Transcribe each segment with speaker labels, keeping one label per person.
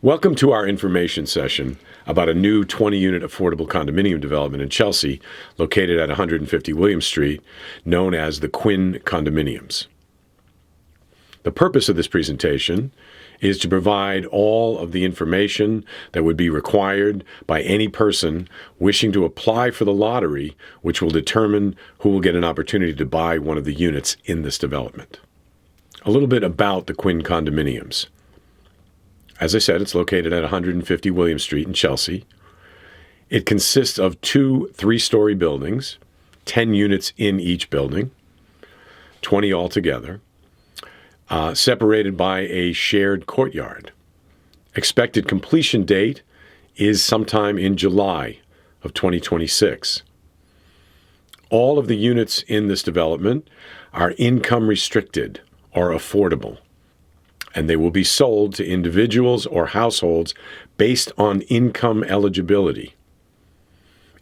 Speaker 1: Welcome to our information session about a new 20-unit affordable condominium development in Chelsea located at 150 William Street, known as the Quinn Condominiums. The purpose of this presentation is to provide all of the information that would be required by any person wishing to apply for the lottery, which will determine who will get an opportunity to buy one of the units in this development. A little bit about the Quinn Condominiums. As I said, it's located at 150 William Street in Chelsea. It consists of two 3-story buildings, 10 units in each building, 20 altogether, separated by a shared courtyard. Expected completion date is sometime in July of 2026. All of the units in this development are income restricted or affordable, and they will be sold to individuals or households based on income eligibility.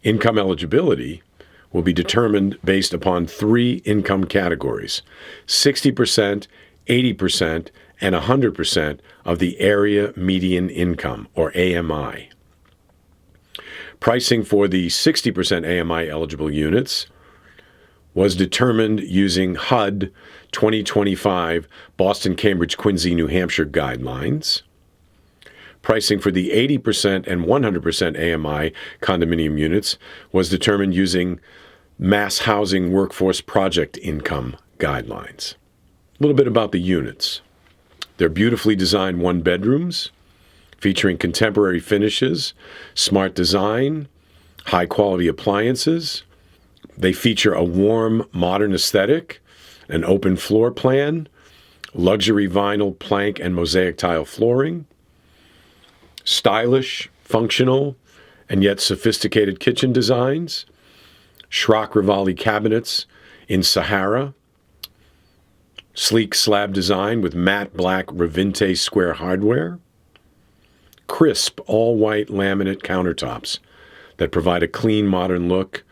Speaker 1: Income eligibility will be determined based upon 3 income categories: 60%, 80%, and 100% of the area median income, or AMI. Pricing for the 60% AMI eligible units was determined using HUD 2025 Boston, Cambridge, Quincy, New Hampshire guidelines. Pricing for the 80% and 100% AMI condominium units was determined using Mass Housing Workforce Project Income guidelines. A little bit about the units. They're beautifully designed one-bedrooms featuring contemporary finishes, smart design, high-quality appliances. They feature a warm, modern aesthetic, an open floor plan, luxury vinyl plank and mosaic tile flooring, stylish, functional, and yet sophisticated kitchen designs, Schrock Rivali cabinets in Sahara, sleek slab design with matte black Revinte square hardware, crisp all-white laminate countertops that provide a clean, modern look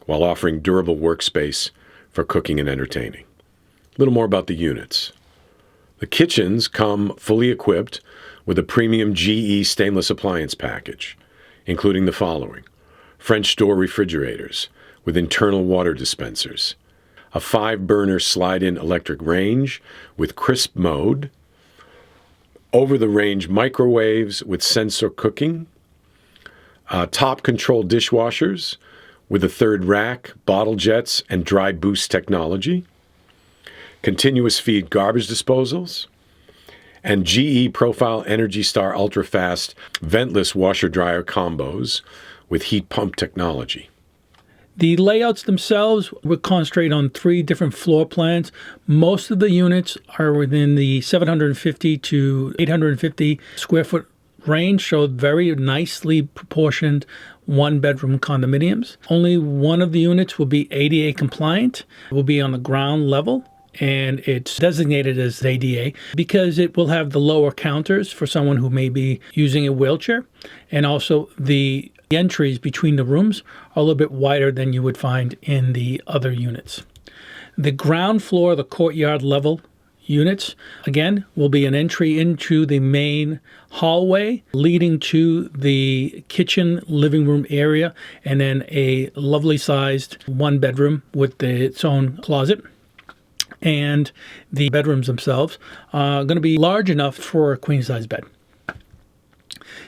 Speaker 1: while offering durable workspace for cooking and entertaining. A little more about the units. The kitchens come fully equipped with a premium GE stainless appliance package, including the following: French door refrigerators with internal water dispensers, a 5-burner slide-in electric range with crisp mode, over-the-range microwaves with sensor cooking, top control dishwashers with a 3rd rack, bottle jets, and dry boost technology, continuous feed garbage disposals, and GE Profile Energy Star ultra-fast ventless washer-dryer combos with heat pump technology.
Speaker 2: The layouts themselves would concentrate on 3 different floor plans. Most of the units are within the 750 to 850 square foot range, so very nicely proportioned 1-bedroom condominiums. Only one of the units will be ADA compliant, will be on the ground level, and it's designated as ADA because it will have the lower counters for someone who may be using a wheelchair, and also the entries between the rooms are a little bit wider than you would find in the other units. The ground floor, the courtyard level units, again, will be an entry into the main hallway leading to the kitchen living room area, and then a lovely sized 1-bedroom with its own closet. And the bedrooms themselves are going to be large enough for a queen-size bed.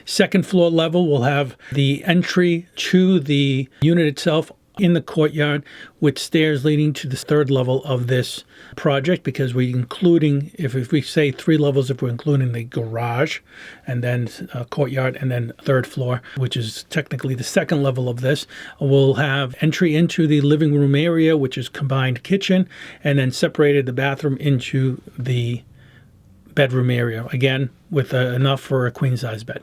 Speaker 2: Second floor level will have the entry to the unit itself in the courtyard with stairs leading to the 3rd level of this project, because we're including, if we say 3 levels, if we're including the garage and then courtyard and then 3rd floor, which is technically the 2nd level of this, we'll have entry into the living room area, which is combined kitchen, and then separated the bathroom into the bedroom area, again with enough for a queen-size bed.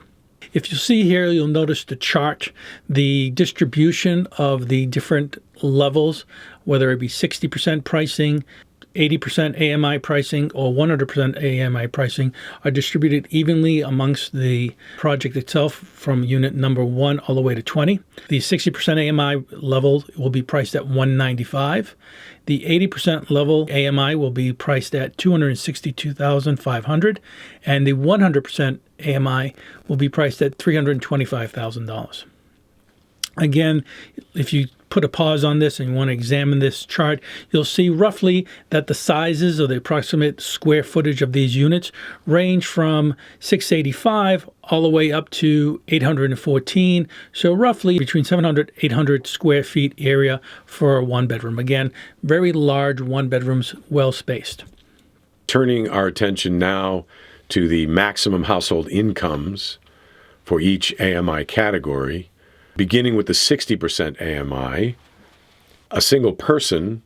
Speaker 2: If you see here, you'll notice the chart, the distribution of the different levels, whether it be 60% pricing, 80% AMI pricing or 100% AMI pricing are distributed evenly amongst the project itself from unit number 1 all the way to 20. The 60% AMI level will be priced at $195. The 80% level AMI will be priced at $262,500, and the 100% AMI will be priced at $325,000. Again, if you put a pause on this and you want to examine this chart, you'll see roughly that the sizes or the approximate square footage of these units range from 685 all the way up to 814. So roughly between 700 800 square feet area for a one bedroom. Again, very large one bedrooms, well spaced.
Speaker 1: Turning our attention now to the maximum household incomes for each AMI category. Beginning with the 60% AMI, a single person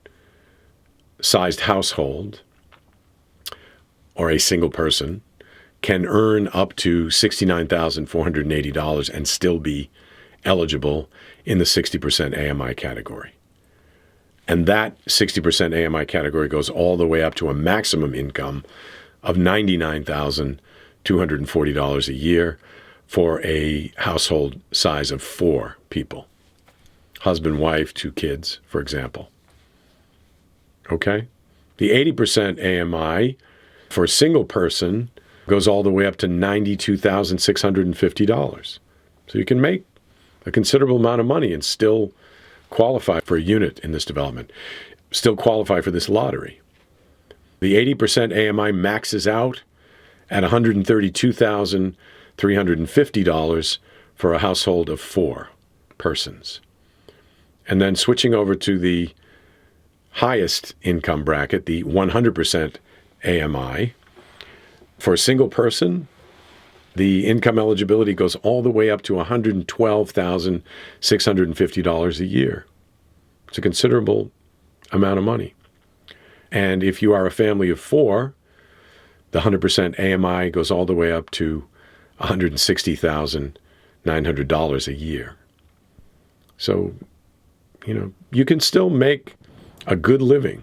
Speaker 1: sized household or a single person can earn up to $69,480 and still be eligible in the 60% AMI category. And that 60% AMI category goes all the way up to a maximum income of $99,240 a year for a household size of 4 people. Husband, wife, 2 kids, for example. Okay? The 80% AMI for a single person goes all the way up to $92,650. So you can make a considerable amount of money and still qualify for a unit in this development, still qualify for this lottery. The 80% AMI maxes out at $132,350 for a household of 4 persons. And then switching over to the highest income bracket, the 100% AMI, for a single person, the income eligibility goes all the way up to $112,650 a year. It's a considerable amount of money. And if you are a family of 4, the 100% AMI goes all the way up to $160,900 a year. So, you can still make a good living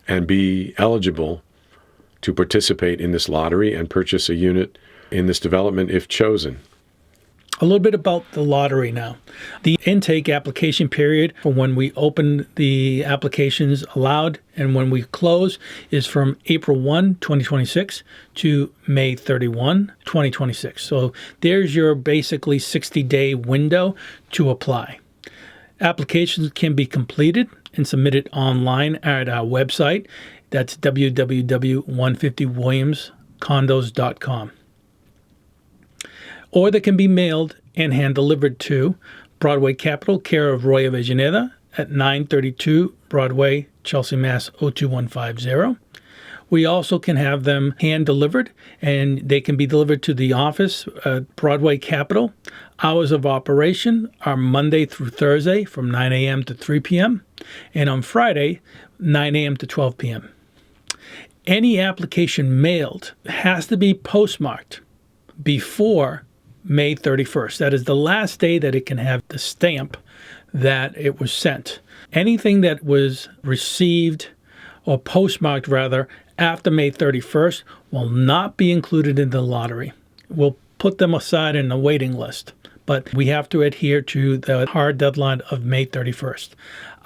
Speaker 1: and be eligible to participate in this lottery and purchase a unit in this development if chosen.
Speaker 2: A little bit about the lottery now. The intake application period for when we open the applications allowed and when we close is from April 1, 2026 to May 31, 2026. So there's your basically 60-day window to apply. Applications can be completed and submitted online at our website. That's www.150williamscondos.com. Or they can be mailed and hand-delivered to Broadway Capital, care of Roy Avellaneda, at 932 Broadway, Chelsea, Mass. 02150. We also can have them hand-delivered, and they can be delivered to the office at Broadway Capital. Hours of operation are Monday through Thursday from 9 a.m. to 3 p.m., and on Friday, 9 a.m. to 12 p.m. Any application mailed has to be postmarked before May 31st. That is the last day that it can have the stamp that it was sent. Anything that was received or postmarked rather after May 31st will not be included in the lottery. We'll put them aside in the waiting list, but we have to adhere to the hard deadline of May 31st.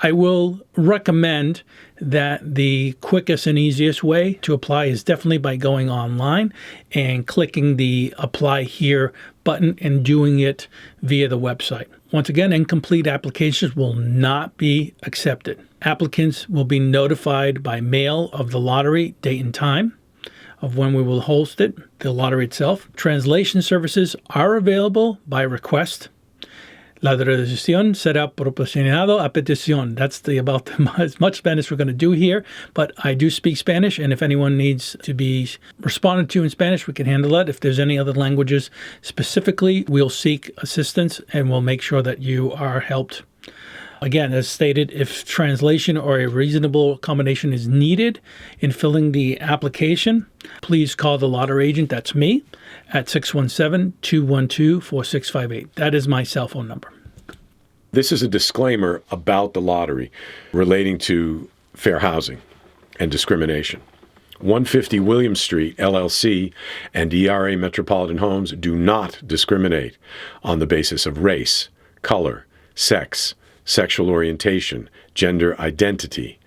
Speaker 2: I will recommend that the quickest and easiest way to apply is definitely by going online and clicking the Apply Here button and doing it via the website. Once again, incomplete applications will not be accepted. Applicants will be notified by mail of the lottery date and time of when we will host it, the lottery itself. Translation services are available by request. La traducción será proporcionado a petición. That's about as much Spanish we're going to do here, but I do speak Spanish, and if anyone needs to be responded to in Spanish, we can handle that. If there's any other languages specifically, we'll seek assistance, and we'll make sure that you are helped. Again, as stated, if translation or a reasonable accommodation is needed in filling the application, please call the lottery agent, that's me, at 617-212-4658. That is my cell phone number.
Speaker 1: This is a disclaimer about the lottery relating to fair housing and discrimination. 150 William Street, LLC, and ERA Metropolitan Homes do not discriminate on the basis of race, color, sex, sexual orientation, gender identity,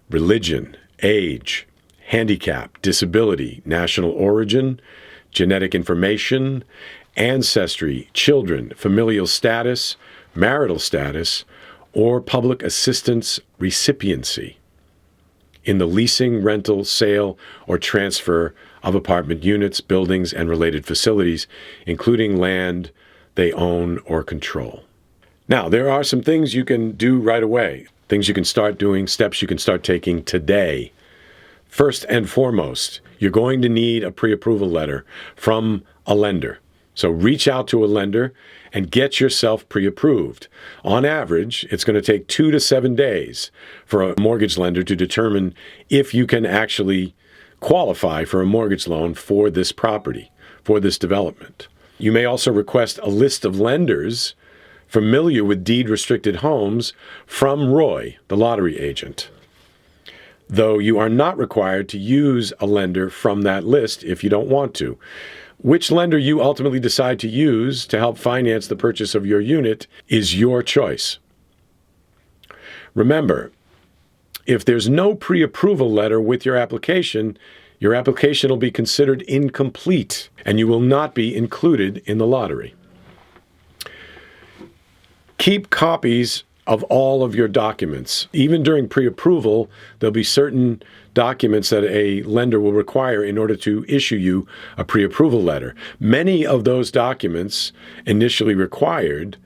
Speaker 1: religion, age, handicap, disability, national origin, genetic information, ancestry, children, familial status, marital status, or public assistance recipiency in the leasing, rental, sale, or transfer of apartment units, buildings, and related facilities, including land they own or control. Now, there are some things you can do right away, things you can start doing, steps you can start taking today. First and foremost, you're going to need a pre-approval letter from a lender. So reach out to a lender and get yourself pre-approved. On average, it's going to take 2 to 7 days for a mortgage lender to determine if you can actually qualify for a mortgage loan for this property, for this development. You may also request a list of lenders familiar with deed-restricted homes from Roy, the lottery agent, though you are not required to use a lender from that list if you don't want to. Which lender you ultimately decide to use to help finance the purchase of your unit is your choice. Remember, if there's no pre-approval letter with your application will be considered incomplete and you will not be included in the lottery. Keep copies of all of your documents. Even during pre-approval, there'll be certain documents that a lender will require in order to issue you a pre-approval letter. Many of those documents initially required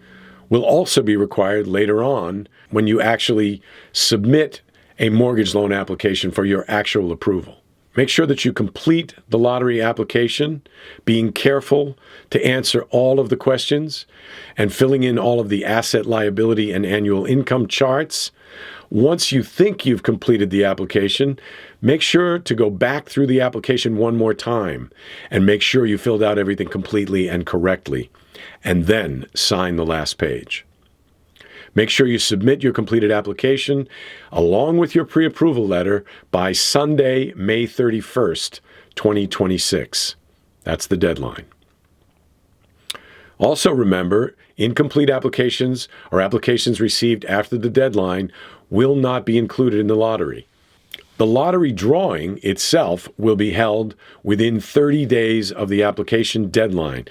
Speaker 1: will also be required later on when you actually submit a mortgage loan application for your actual approval. Make sure that you complete the lottery application, being careful to answer all of the questions and filling in all of the asset, liability, and annual income charts. Once you think you've completed the application, make sure to go back through the application one more time and make sure you filled out everything completely and correctly, and then sign the last page. Make sure you submit your completed application along with your pre-approval letter by Sunday, May 31st, 2026. That's the deadline. Also remember, incomplete applications or applications received after the deadline will not be included in the lottery. The lottery drawing itself will be held within 30 days of the application deadline.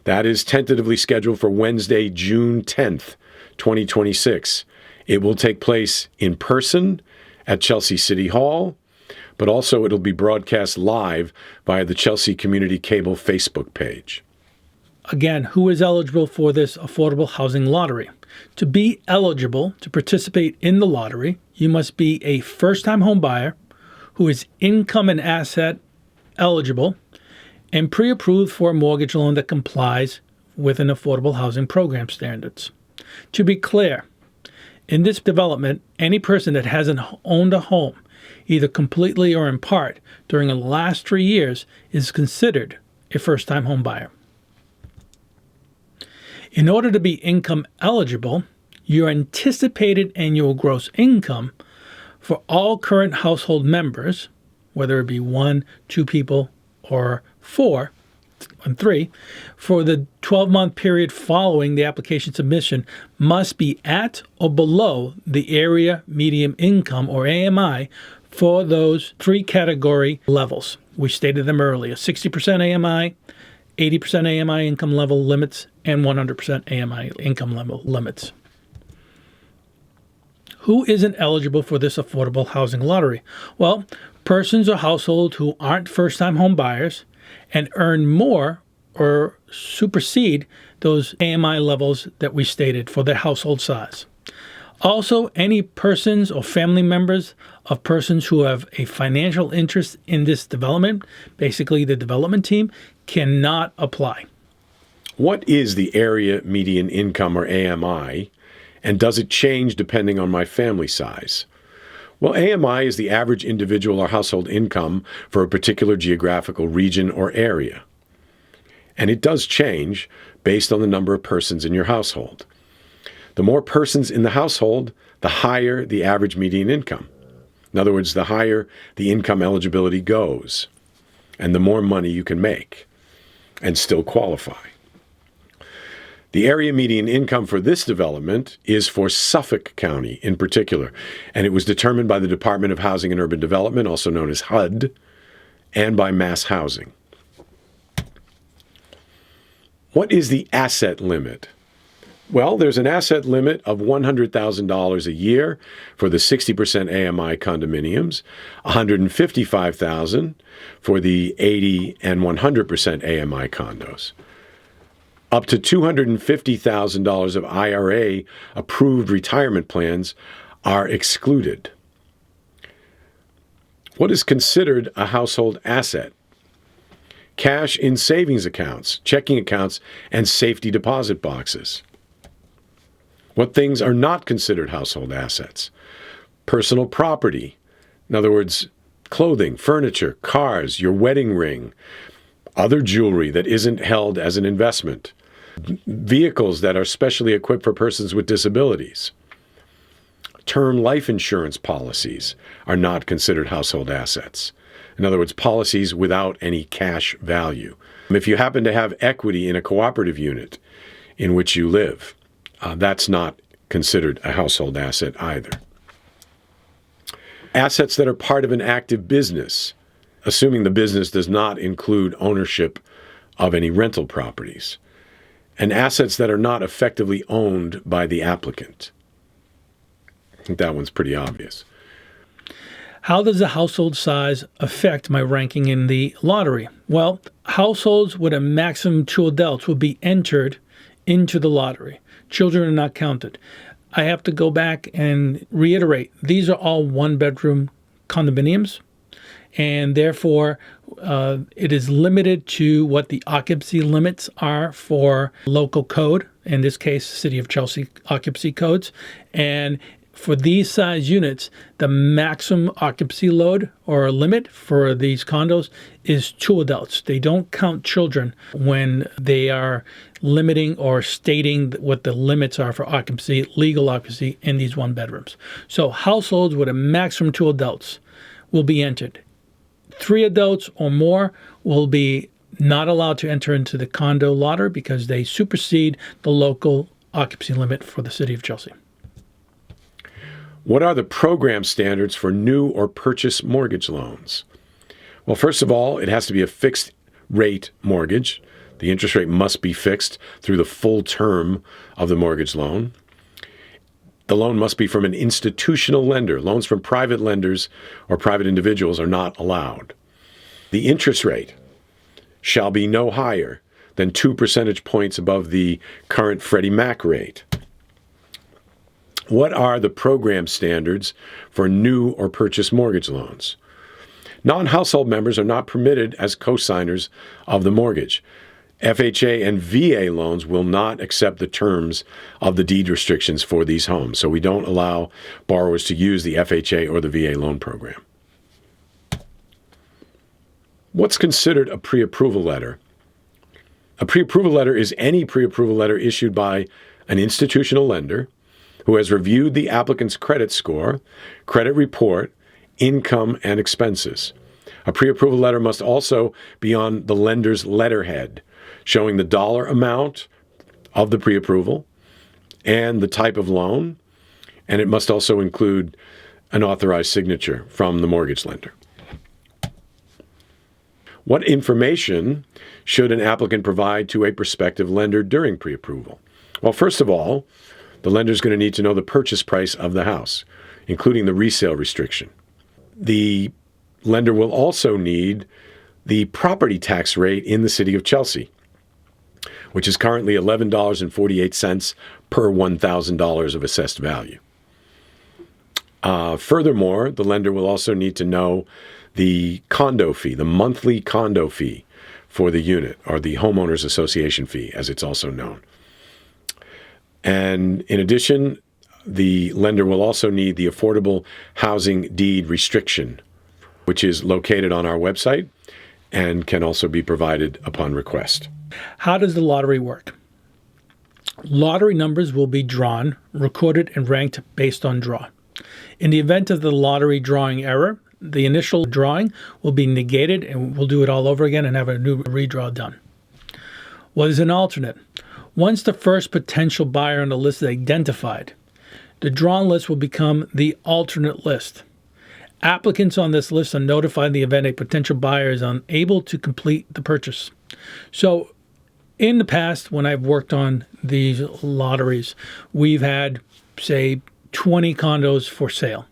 Speaker 1: That is tentatively scheduled for Wednesday, June 10th, 2026. It will take place in person at Chelsea City Hall, but also it'll be broadcast live via the Chelsea Community Cable Facebook page.
Speaker 2: Again, who is eligible for this affordable housing lottery? To be eligible to participate in the lottery, you must be a first-time home buyer who is income and asset eligible and pre-approved for a mortgage loan that complies with an affordable housing program standards. To be clear, in this development, any person that hasn't owned a home, either completely or in part, during the last 3 years is considered a first-time home buyer. In order to be income eligible, your anticipated annual gross income for all current household members, whether it be 1, 2 people, or 4, and 3, for the 12-month period following the application submission must be at or below the area median income, or AMI, for those 3 category levels. We stated them earlier: 60% AMI, 80% AMI income level limits, and 100% AMI income level limits. Who isn't eligible for this affordable housing lottery? Well, persons or households who aren't first-time home buyers and earn more or supersede those AMI levels that we stated for their household size. Also, any persons or family members of persons who have a financial interest in this development, basically the development team, cannot apply.
Speaker 1: What is the area median income, or AMI, and does it change depending on my family size? Well, AMI is the average individual or household income for a particular geographical region or area. And it does change based on the number of persons in your household. The more persons in the household, the higher the average median income. In other words, the higher the income eligibility goes, and the more money you can make and still qualify. The area median income for this development is for Suffolk County in particular, and it was determined by the Department of Housing and Urban Development, also known as HUD, and by Mass Housing. What is the asset limit? Well, there's an asset limit of $100,000 a year for the 60% AMI condominiums, $155,000 for the 80 and 100% AMI condos. Up to $250,000 of IRA approved retirement plans are excluded. What is considered a household asset? Cash in savings accounts, checking accounts, and safety deposit boxes. What things are not considered household assets? Personal property, in other words, clothing, furniture, cars, your wedding ring, other jewelry that isn't held as an investment, vehicles that are specially equipped for persons with disabilities. Term life insurance policies are not considered household assets. In other words, policies without any cash value. If you happen to have equity in a cooperative unit in which you live, that's not considered a household asset either. Assets that are part of an active business, assuming the business does not include ownership of any rental properties, and assets that are not effectively owned by the applicant. I think that one's pretty obvious.
Speaker 2: How does the household size affect my ranking in the lottery? Well, households with a maximum 2 adults will be entered into the lottery. Children are not counted. I have to go back and reiterate, these are all one-bedroom condominiums, and therefore it is limited to what the occupancy limits are for local code, in this case, City of Chelsea occupancy codes. And for these size units, the maximum occupancy load or limit for these condos is 2 adults. They don't count children when they are limiting or stating what the limits are for occupancy, legal occupancy in these 1 bedrooms. So households with a maximum 2 adults will be entered. 3 adults or more will be not allowed to enter into the condo lottery because they supersede the local occupancy limit for the City of Chelsea.
Speaker 1: What are the program standards for new or purchase mortgage loans? Well, first of all, it has to be a fixed rate mortgage. The interest rate must be fixed through the full term of the mortgage loan. The loan must be from an institutional lender. Loans from private lenders or private individuals are not allowed. The interest rate shall be no higher than 2 percentage points above the current Freddie Mac rate. What are the program standards for new or purchase mortgage loans? Non-household members are not permitted as co-signers of the mortgage. FHA and VA loans will not accept the terms of the deed restrictions for these homes, so we don't allow borrowers to use the FHA or the VA loan program. What's considered a pre-approval letter? A pre-approval letter is any pre-approval letter issued by an institutional lender who has reviewed the applicant's credit score, credit report, income, and expenses. A pre-approval letter must also be on the lender's letterhead, showing the dollar amount of the pre-approval and the type of loan, and it must also include an authorized signature from the mortgage lender. What information should an applicant provide to a prospective lender during pre-approval? Well, first of all, the lender is going to need to know the purchase price of the house, including the resale restriction. The lender will also need the property tax rate in the City of Chelsea, which is currently $11.48 per $1,000 of assessed value. Furthermore, the lender will also need to know the condo fee, the monthly condo fee for the unit, or the homeowners association fee, as it's also known. And in addition, the lender will also need the affordable housing deed restriction, which is located on our website and can also be provided upon request.
Speaker 2: How does the lottery work? Lottery numbers will be drawn, recorded, and ranked based on draw. In the event of the lottery drawing error, the initial drawing will be negated and we'll do it all over again and have a new redraw done. What is an alternate? Once the first potential buyer on the list is identified, the drawn list will become the alternate list. Applicants on this list are notified in the event a potential buyer is unable to complete the purchase. So in the past, when I've worked on these lotteries, we've had, say, 20 condos for sale.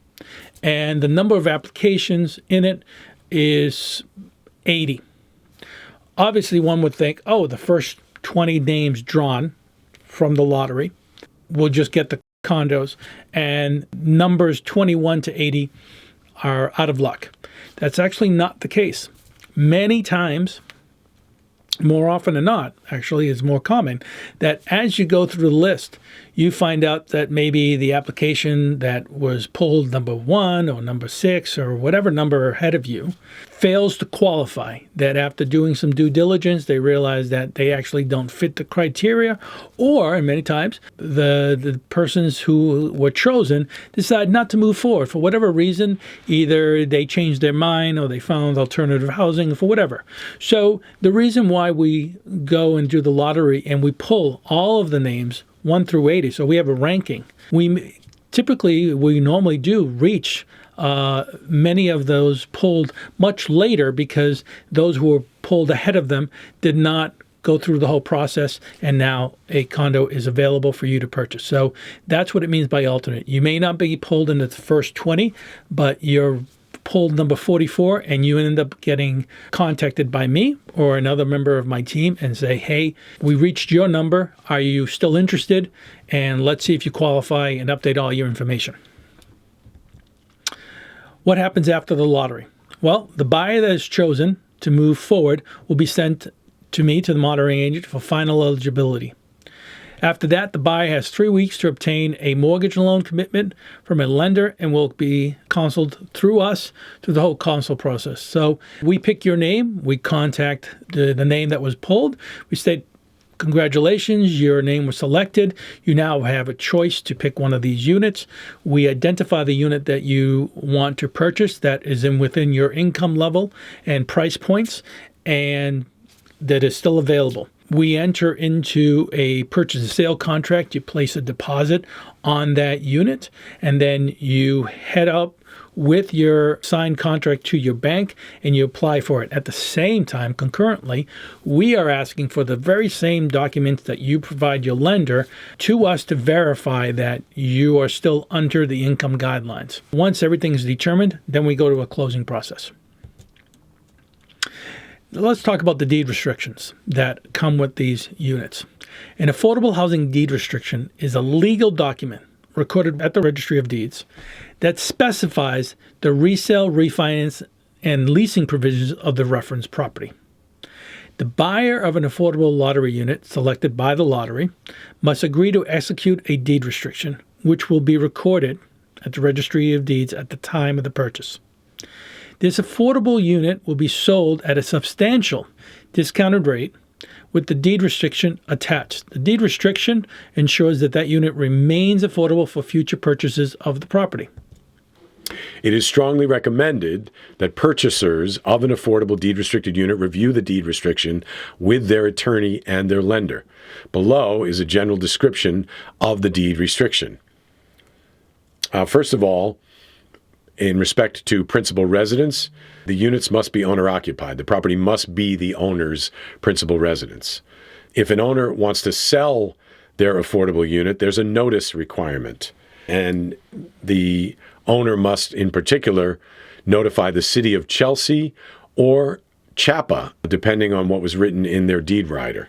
Speaker 2: And the number of applications in it is 80. Obviously, one would think, oh, the first 20 names drawn from the lottery will just get the condos, and numbers 21 to 80 are out of luck. That's actually not the case. Many times, more often than not, actually, is more common, that as you go through the list, you find out that maybe the application that was pulled number 1 or number 6 or whatever number ahead of you fails to qualify. That after doing some due diligence, they realize that they actually don't fit the criteria, or, and many times, the persons who were chosen decide not to move forward for whatever reason. Either they changed their mind or they found alternative housing, for whatever. So the reason why we go and do the lottery and we pull all of the names 1 through 80, so we have a ranking. We normally do reach many of those pulled much later because those who were pulled ahead of them did not go through the whole process, and now a condo is available for you to purchase. So that's what it means by alternate. You may not be pulled into the first 20, but you're pulled number 44 and you end up getting contacted by me or another member of my team and say, hey, we reached your number. Are you still interested? And let's see if you qualify and update all your information. What happens after the lottery? Well, the buyer that is chosen to move forward will be sent to me, to the monitoring agent, for final eligibility. After that, the buyer has 3 weeks to obtain a mortgage loan commitment from a lender and will be counseled through us through the whole counsel process. So we pick your name, we contact the name that was pulled, we state, congratulations, your name was selected. You now have a choice to pick one of these units. We identify the unit that you want to purchase that is within your income level and price points and that is still available. We enter into a purchase and sale contract. You place a deposit on that unit, and then you head up with your signed contract to your bank and you apply for it. At the same time, concurrently, we are asking for the very same documents that you provide your lender to us to verify that you are still under the income guidelines. Once everything is determined, then we go to a closing process. Let's talk about the deed restrictions that come with these units. An affordable housing deed restriction is a legal document recorded at the Registry of Deeds that specifies the resale, refinance, and leasing provisions of the reference property. The buyer of an affordable lottery unit selected by the lottery must agree to execute a deed restriction, which will be recorded at the Registry of Deeds at the time of the purchase. This affordable unit will be sold at a substantial discounted rate with the deed restriction attached. The deed restriction ensures that that unit remains affordable for future purchases of the property.
Speaker 1: It is strongly recommended that purchasers of an affordable deed-restricted unit review the deed restriction with their attorney and their lender. Below is a general description of the deed restriction. First of all, in respect to principal residence, the units must be owner-occupied. The property must be the owner's principal residence. If an owner wants to sell their affordable unit, there's a notice requirement. And the owner must, in particular, notify the city of Chelsea or Chapa, depending on what was written in their deed rider.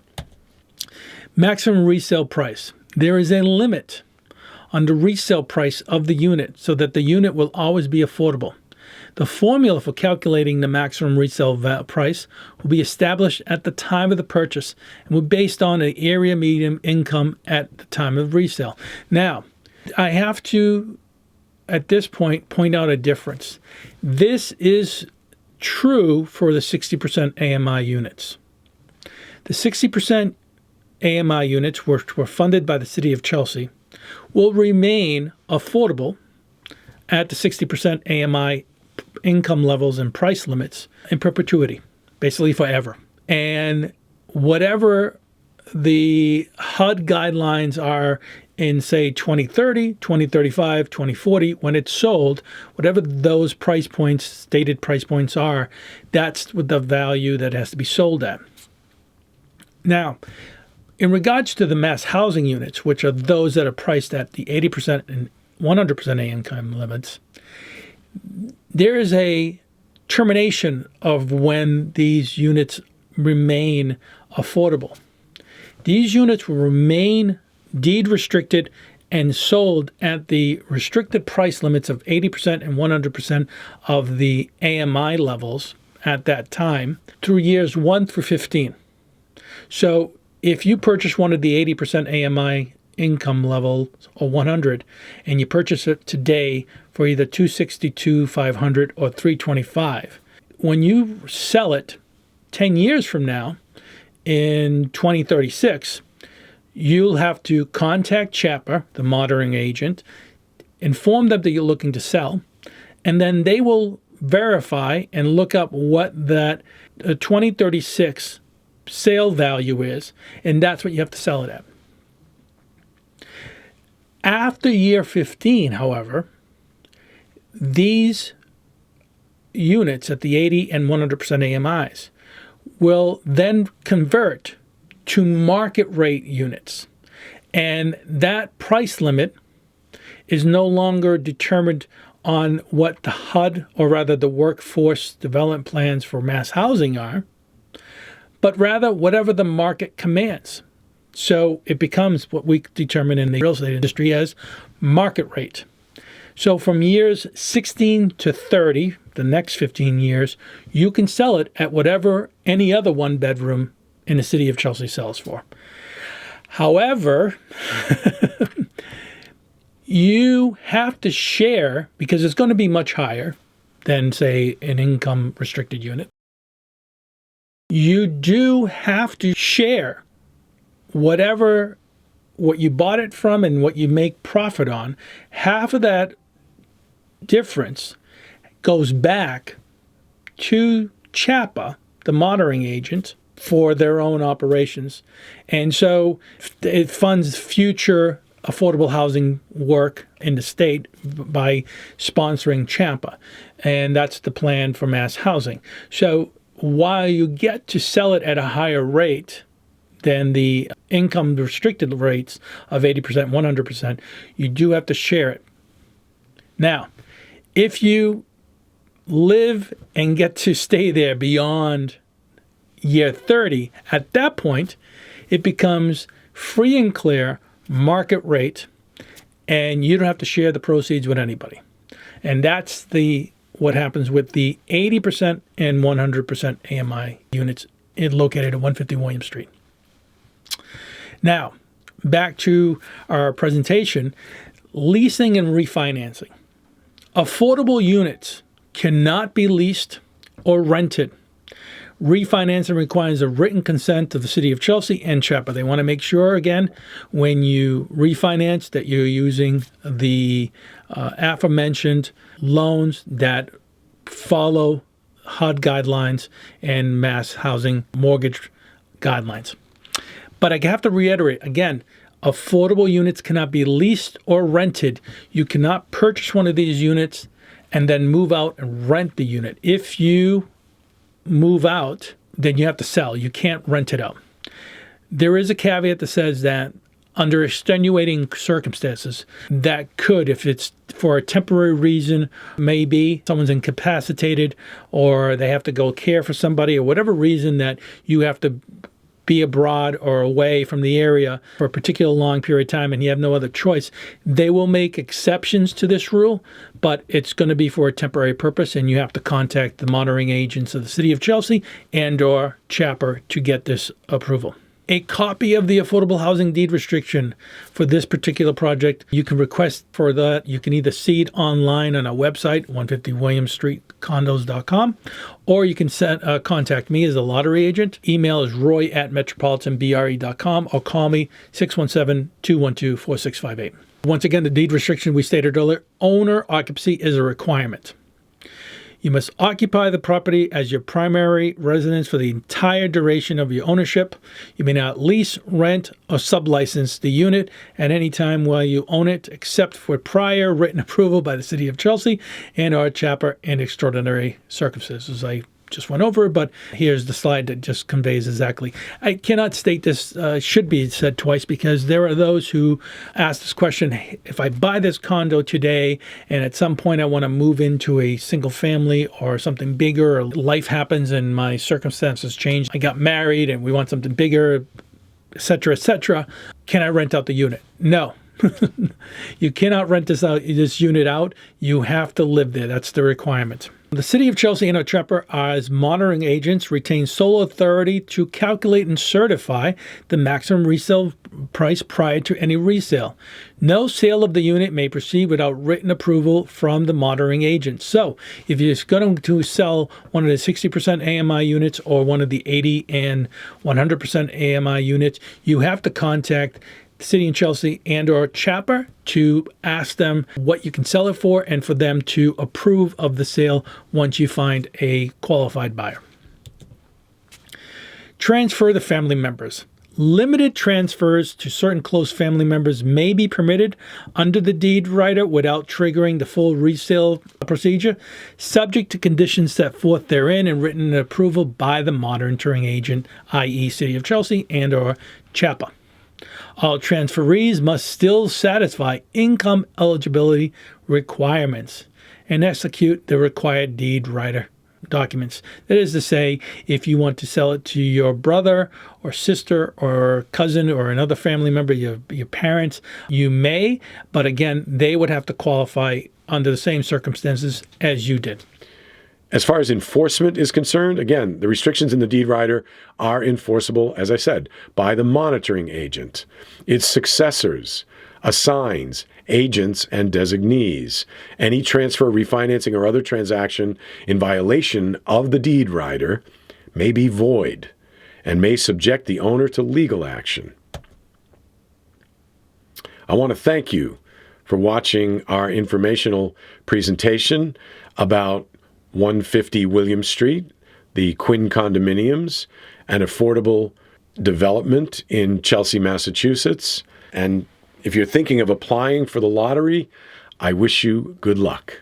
Speaker 2: Maximum resale price. There is a limit on the resale price of the unit so that the unit will always be affordable. The formula for calculating the maximum resale price will be established at the time of the purchase and will be based on an area median income at the time of resale. Now, I have to, at this point out a difference. This is true for the 60% AMI units. The 60% AMI units, which were funded by the City of Chelsea, will remain affordable at the 60% AMI income levels and price limits in perpetuity, basically forever. And whatever the HUD guidelines are in, say, 2030, 2035, 2040, when it's sold, whatever those price points, stated price points are, that's what the value that has to be sold at. Now, in regards to the mass housing units, which are those that are priced at the 80% and 100% income limits, there is a termination of when these units remain affordable. These units will remain deed restricted and sold at the restricted price limits of 80% and 100% of the AMI levels at that time through years 1 through 15. So if you purchase one of the 80% AMI income levels or 100 and you purchase it today for either $262, $500 or $325, when you sell it 10 years from now in 2036, you'll have to contact CHAPA, the monitoring agent, inform them that you're looking to sell, and then they will verify and look up what that 2036 sale value is, and that's what you have to sell it at. After year 15, however, these units at the 80 and 100% AMIs will then convert to market rate units. And that price limit is no longer determined on what the HUD, or rather the workforce development plans for mass housing are, but rather whatever the market commands. So it becomes what we determine in the real estate industry as market rate. So from years 16 to 30, the next 15 years, you can sell it at whatever any other one bedroom in the city of Chelsea sells for. However, you have to share, because it's going to be much higher than, say, an income restricted unit. You do have to share what you bought it from and what you make profit on. Half of that difference goes back to CHAPA, the monitoring agent, for their own operations. And so it funds future affordable housing work in the state by sponsoring CHAPA. And that's the plan for mass housing. So while you get to sell it at a higher rate than the income restricted rates of 80%, 100%, you do have to share it. Now, if you live and get to stay there beyond year 30, at that point, it becomes free and clear market rate, and you don't have to share the proceeds with anybody. And that's what happens with the 80% and 100% AMI units located at 150 William Street. Now, back to our presentation, leasing and refinancing. Affordable units cannot be leased or rented. Refinancing requires a written consent of the City of Chelsea and CHAPA. They want to make sure, again, when you refinance, that you're using the aforementioned loans that follow HUD guidelines and mass housing mortgage guidelines. But I have to reiterate, again, affordable units cannot be leased or rented. You cannot purchase one of these units and then move out and rent the unit. If you move out, then you have to sell. You can't rent it out. There is a caveat that says that under extenuating circumstances, that could, if it's for a temporary reason, maybe someone's incapacitated or they have to go care for somebody or whatever reason that you have to be abroad or away from the area for a particular long period of time and you have no other choice, they will make exceptions to this rule, but it's going to be for a temporary purpose, and you have to contact the monitoring agents of the City of Chelsea and or CHAPA to get this approval. A copy of the affordable housing deed restriction for this particular project, you can request for that. You can either see it online on our website, 150 William Street, Condos.com, or you can contact me as a lottery agent. Email is roy@metropolitanbre.com or call me 617-212-4658. Once again, the deed restriction we stated earlier, owner occupancy is a requirement. You must occupy the property as your primary residence for the entire duration of your ownership. You may not lease, rent, or sublicense the unit at any time while you own it, except for prior written approval by the City of Chelsea and or chapter in extraordinary circumstances. I just went over, but here's the slide that just conveys exactly. I cannot state this, should be said twice, because there are those who ask this question: if I buy this condo today and at some point I want to move into a single family or something bigger, or life happens and my circumstances change, I got married and we want something bigger, etc., can I rent out the unit? No. You cannot rent this unit out. You have to live there. That's the requirement. The City of Chelsea and Chapter, as monitoring agents, retain sole authority to calculate and certify the maximum resale price prior to any resale. No sale of the unit may proceed without written approval from the monitoring agent. So, if you're going to sell one of the 60% AMI units or one of the 80 and 100% AMI units, you have to contact the City of Chelsea and or chapter to ask them what you can sell it for and for them to approve of the sale once you find a qualified buyer. Transfer the family members. Limited transfers to certain close family members may be permitted under the deed rider without triggering the full resale procedure, subject to conditions set forth therein and written approval by the monitoring agent, i.e. City of Chelsea and or chapter. All transferees must still satisfy income eligibility requirements and execute the required deed rider documents. That is to say, if you want to sell it to your brother or sister or cousin or another family member, your parents, you may, but again, they would have to qualify under the same circumstances as you did.
Speaker 1: As far as enforcement is concerned, again, the restrictions in the deed rider are enforceable, as I said, by the monitoring agent, its successors, assigns, agents, and designees. Any transfer, refinancing, or other transaction in violation of the deed rider may be void and may subject the owner to legal action. I want to thank you for watching our informational presentation about 150 William Street, the Quinn condominiums, an affordable development in Chelsea, Massachusetts. And if you're thinking of applying for the lottery, I wish you good luck.